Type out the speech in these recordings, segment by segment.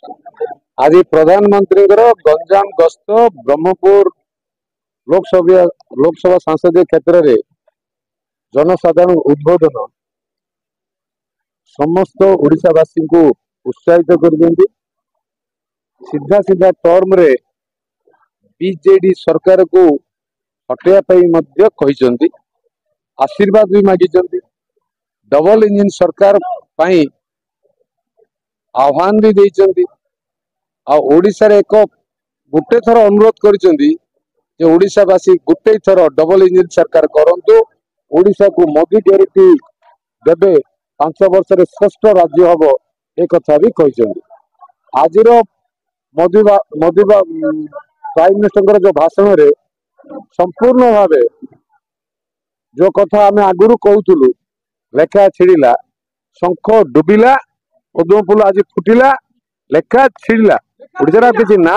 आज प्रधानमंत्री गंजाम गस्त ब्रह्मपुर लोकसभा संसदीय क्षेत्र में जनसाधारण उद्बोधन समस्त ओडिशावासी को उत्साहित कर सीधा सीधा टर्म रे बीजेडी सरकार को हटाई आशीर्वाद भी मागी डबल इंजिन सरकार पाई आह्वान भी देइचंती ओडिशा रे एक गोटे थर अनुरोध कर ओडिशावासी गोटे थर डबल इंजिन सरकार करंतु ओडिशा को मोदी ग्यारंटी देबे 5 वर्ष रे श्रेष्ठ राज्य हबो ए कथा भी कहिसंती। आजिर मोदी प्राइम मिनिस्टर जो भाषण रे संपूर्ण भावे जो कथा आम आगुरी कहूलु लेखा छिड़िला शंख डुबिला पद्मफूल आज फुटिला लेखा छिड़िला ओडिशा किसी ना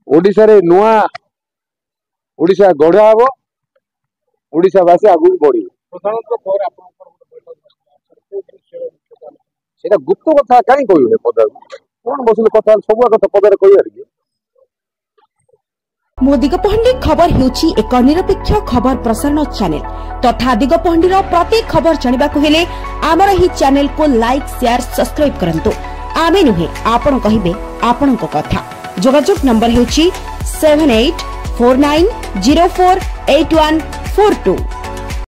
ओडिशा रे नुआ ओडिशा गढ़ा हम ओडिशावासी आगु बढ़े गुप्त कथा कहीं कहूने पदा कौन बस कथा सब कथा पदार कह मो दिगपहंडी खबर हेउची एक निरपेक्ष खबर प्रसारण चैनल तथा दिगपहंडी प्रत्येक खबर जानिबा को हेले आमर ही चैनल को लाइक शेयर सब्सक्राइब करंतु आमे नुहे आपण कहिबे आपण को कथा जोगाजोग नंबर हेउची 7849048142।